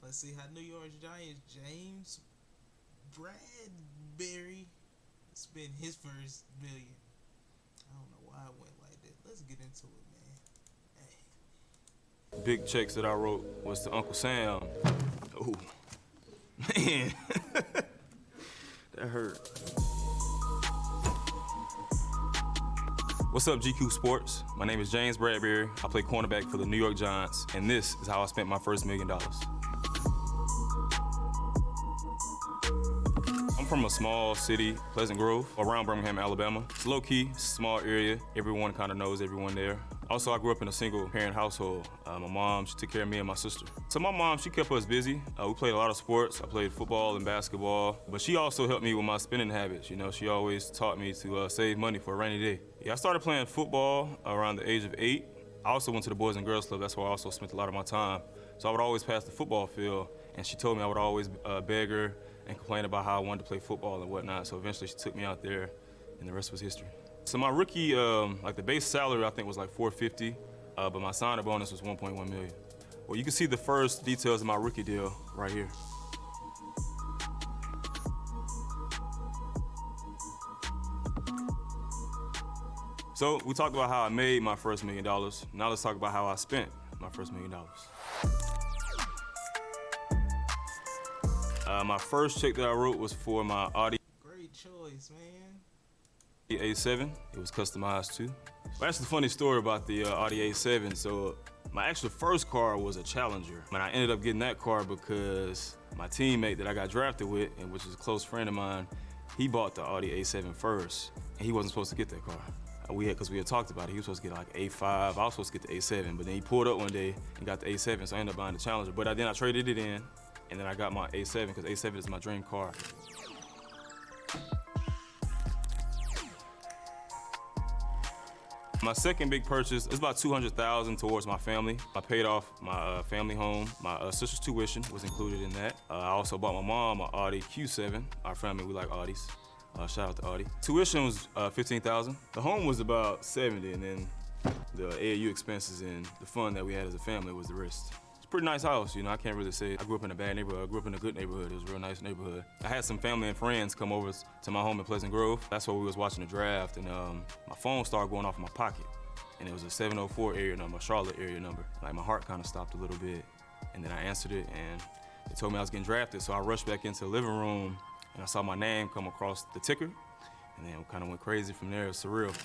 Let's see how New York Giants James Bradberry spent his first million. I don't know why it went like that. Let's get into it, man. Hey. Big checks that I wrote was to Uncle Sam. Oh, man. That hurt. What's up, GQ Sports? My name is James Bradberry. I play cornerback for the New York Giants, and this is how I spent my first $1 million. I'm from a small city, Pleasant Grove, around Birmingham, Alabama. It's low-key, small area. Everyone kind of knows everyone there. Also, I grew up in a single-parent household. My mom, she took care of me and my sister. So my mom, she kept us busy. We played a lot of sports. I played football and basketball, but she also helped me with my spending habits. You know, she always taught me to save money for a rainy day. Yeah, I started playing football around the age of 8. I also went to the Boys and Girls Club. That's where I also spent a lot of my time. So I would always pass the football field, and she told me I would always beg her and complain about how I wanted to play football and whatnot. So eventually she took me out there, and the rest was history. So my rookie, like the base salary, I think was like $450, but my signing bonus was $1.1 million. Well, you can see the first details of my rookie deal right here. So we talked about how I made my first $1 million. Now let's talk about how I spent my first $1 million. My first check that I wrote was for my Audi. Great choice, man. A7, it was customized too. Well, that's the funny story about the Audi A7. So my actual first car was a Challenger. And I ended up getting that car because my teammate that I got drafted with, and which is a close friend of mine, he bought the Audi A7 first, and he wasn't supposed to get that car. Because we had talked about it, he was supposed to get like A5, I was supposed to get the A7, but then he pulled up one day and got the A7, so I ended up buying the Challenger. But then I traded it in, and then I got my A7, because A7 is my dream car. My second big purchase is about $200,000 towards my family. I paid off my family home. My sister's tuition was included in that. I also bought my mom an Audi Q7. Our family, we like Audis. Shout out to Audi. Tuition was $15,000. The home was about $70,000, and then the AAU expenses and the fun that we had as a family was the rest. It's a pretty nice house, you know, I can't really say I grew up in a bad neighborhood. I grew up in a good neighborhood. It was a real nice neighborhood. I had some family and friends come over to my home in Pleasant Grove. That's where we was watching the draft, and my phone started going off in my pocket. And it was a 704 area number, a Charlotte area number. Like, my heart kind of stopped a little bit, and then I answered it, and they told me I was getting drafted, so I rushed back into the living room, and I saw my name come across the ticker, and then it kind of went crazy from there. It was surreal.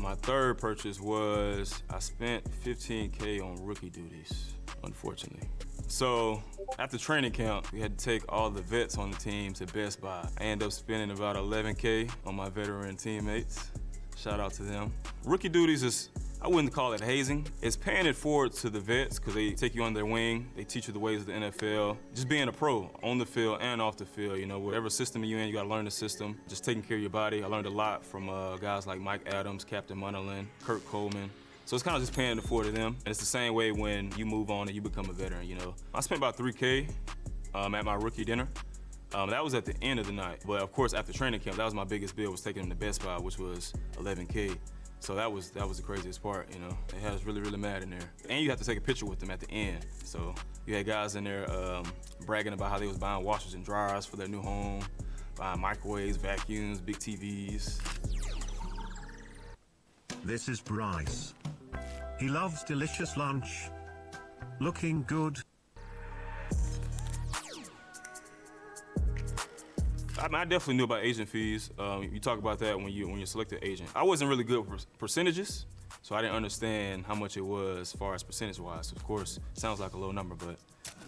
My third purchase was I spent $15K on rookie duties, unfortunately. So after training camp, we had to take all the vets on the team to Best Buy. I ended up spending about $11K on my veteran teammates. Shout out to them. Rookie duties is, I wouldn't call it hazing. It's paying it forward to the vets because they take you under their wing. They teach you the ways of the NFL. Just being a pro on the field and off the field, you know, whatever system you're in, you gotta learn the system. Just taking care of your body. I learned a lot from guys like Mike Adams, Captain Munnerlyn, Kurt Coleman. So it's kind of just paying it forward to them. And it's the same way when you move on and you become a veteran, you know. I spent about $3K at my rookie dinner. That was at the end of the night. But of course, after training camp, that was my biggest bill, was taking them to Best Buy, which was $11K. So that was the craziest part, you know. They had us really, really mad in there. And you have to take a picture with them at the end. So you had guys in there bragging about how they was buying washers and dryers for their new home, buying microwaves, vacuums, big TVs. This is Bryce. He loves delicious lunch, looking good. I definitely knew about agent fees. You talk about that when you select an agent. I wasn't really good with percentages, so I didn't understand how much it was as far as percentage-wise. So of course, it sounds like a low number, but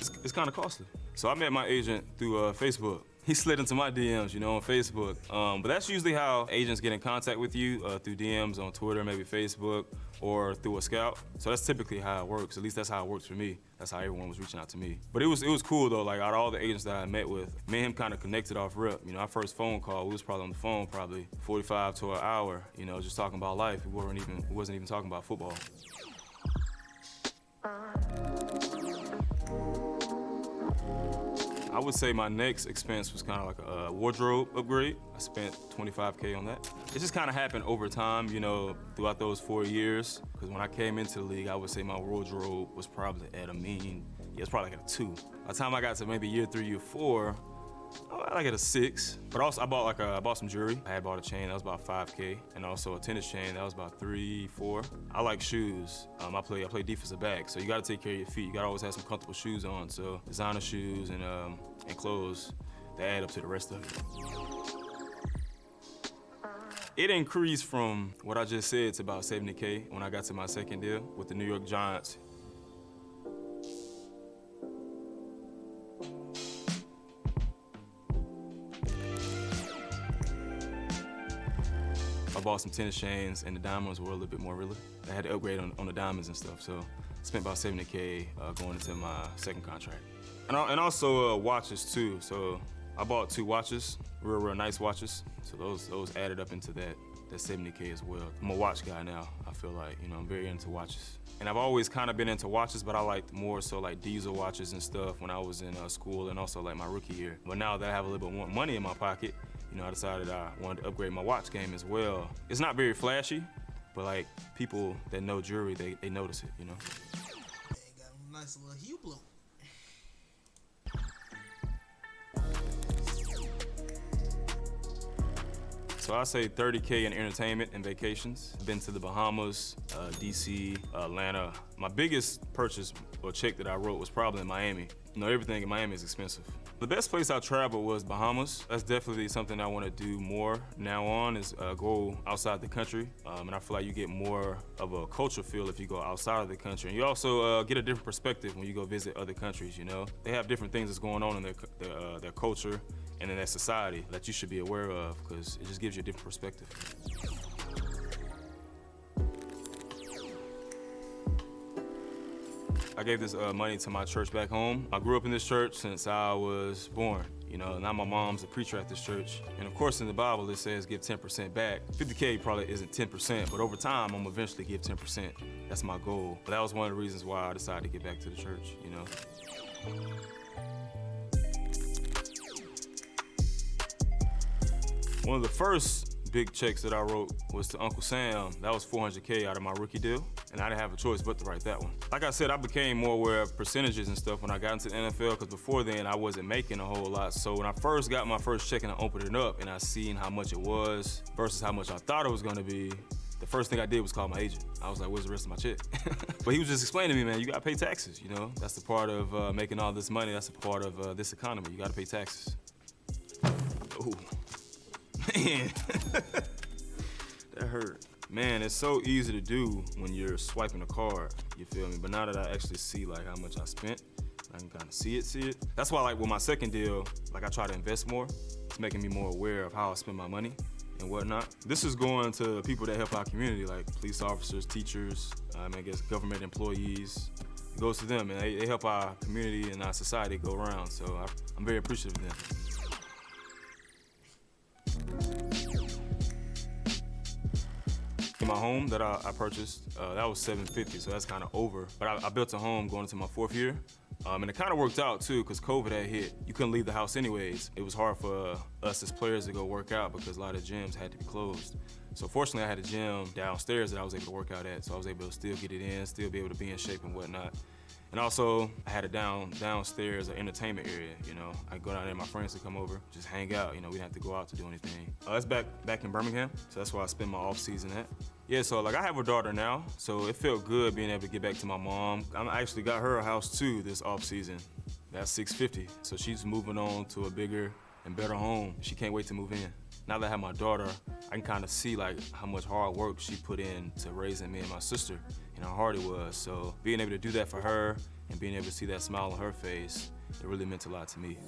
it's kind of costly. So I met my agent through Facebook. He slid into my DMs, you know, on Facebook. But that's usually how agents get in contact with you, through DMs on Twitter, maybe Facebook, or through a scout. So that's typically how it works. At least that's how it works for me. That's how everyone was reaching out to me. But it was cool though. Like, out of all the agents that I met with, me and him kind of connected off rip. You know, our first phone call, we was probably on the phone probably 45 to an hour. You know, just talking about life. We wasn't even talking about football. I would say my next expense was kind of like a wardrobe upgrade. I spent $25K on that. It just kind of happened over time, you know, throughout those 4 years. Because when I came into the league, I would say my wardrobe was probably at a mean, yeah, it's probably like at a 2. By the time I got to maybe year 3, year 4, I like at a 6. But also, I bought some jewelry. I had bought a chain that was about 5K, and also a tennis chain that was about 3, 4. I like shoes. I play defensive back, so you got to take care of your feet. You got to always have some comfortable shoes on. So designer shoes and clothes, they add up to the rest of it. It increased from what I just said to about 70K when I got to my second deal with the New York Giants. I bought some tennis chains, and the diamonds were a little bit more real. I had to upgrade on the diamonds and stuff, so I spent about 70K going into my second contract. And also watches too. So I bought 2 watches, real nice watches. So those added up into that 70K as well. I'm a watch guy now. I feel like, you know, I'm very into watches. And I've always kind of been into watches, but I liked more so like diesel watches and stuff when I was in school and also like my rookie year. But now that I have a little bit more money in my pocket, you know, I decided I wanted to upgrade my watch game as well. It's not very flashy, but like people that know jewelry, they notice it, you know. Man, got a nice little hue blue. So I say 30K in entertainment and vacations. Been to the Bahamas, DC, Atlanta. My biggest purchase or check that I wrote was probably in Miami. You know, everything in Miami is expensive. The best place I traveled was Bahamas. That's definitely something I want to do more now on is go outside the country. And I feel like you get more of a culture feel if you go outside of the country. And you also get a different perspective when you go visit other countries, you know? They have different things that's going on in their culture and in their society that you should be aware of because it just gives you a different perspective. I gave this money to my church back home. I grew up in this church since I was born. You know, now my mom's a preacher at this church. And of course in the Bible it says give 10% back. 50K probably isn't 10%, but over time I'm gonna eventually give 10%. That's my goal. But that was one of the reasons why I decided to get back to the church, you know. One of the first big checks that I wrote was to Uncle Sam. That was $400K out of my rookie deal, and I didn't have a choice but to write that one. Like I said, I became more aware of percentages and stuff when I got into the NFL, because before then I wasn't making a whole lot. So when I first got my first check and I opened it up and I seen how much it was versus how much I thought it was gonna be, the first thing I did was call my agent. I was like, where's the rest of my check? But he was just explaining to me, man, you gotta pay taxes, you know? That's the part of making all this money. That's a part of this economy. You gotta pay taxes. Ooh. Man, that hurt. Man, it's so easy to do when you're swiping a card, you feel me? But now that I actually see like how much I spent, I can kind of see it. That's why like with my second deal, like I try to invest more. It's making me more aware of how I spend my money and whatnot. This is going to people that help our community, like police officers, teachers, I guess government employees. It goes to them, and they help our community and our society go around. So I'm very appreciative of them. In my home that I purchased, that was $750, so that's kind of over. But I built a home going into my 4th year. And it kind of worked out too, because COVID had hit. You couldn't leave the house anyways. It was hard for us as players to go work out because a lot of gyms had to be closed. So fortunately I had a gym downstairs that I was able to work out at, so I was able to still get it in, still be able to be in shape and whatnot. And also, I had a downstairs an entertainment area, you know. I go down there, my friends would come over, just hang out, you know, we didn't have to go out to do anything. That's back in Birmingham, so that's where I spend my off season at. Yeah, so like I have a daughter now, so it felt good being able to get back to my mom. I actually got her a house too this off season. That's $650, so she's moving on to a bigger and better home. She can't wait to move in. Now that I have my daughter, I can kind of see like how much hard work she put in to raising me and my sister and how hard it was. So being able to do that for her and being able to see that smile on her face, it really meant a lot to me.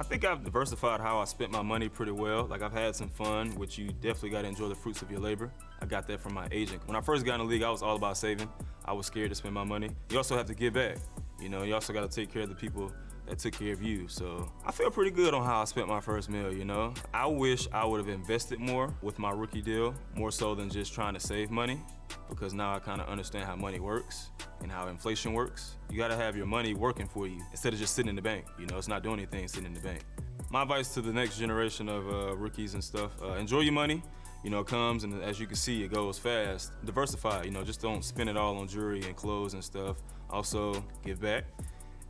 I think I've diversified how I spent my money pretty well. Like I've had some fun, which you definitely gotta enjoy the fruits of your labor. I got that from my agent. When I first got in the league, I was all about saving. I was scared to spend my money. You also have to give back. You know, you also gotta take care of the people that took care of you. So I feel pretty good on how I spent my first meal, you know? I wish I would have invested more with my rookie deal, more so than just trying to save money, because now I kind of understand how money works and how inflation works. You gotta have your money working for you instead of just sitting in the bank. You know, it's not doing anything sitting in the bank. My advice to the next generation of rookies and stuff, enjoy your money. You know, it comes, and as you can see, it goes fast. Diversify, you know, just don't spend it all on jewelry and clothes and stuff. Also, give back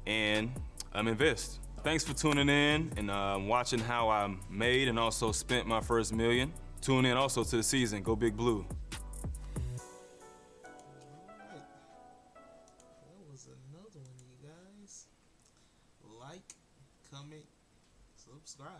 and invest. Thanks for tuning in and watching how I made and also spent my first million. Tune in also to the season. Go Big Blue. Alright. That was another one, you guys. Like, comment, subscribe.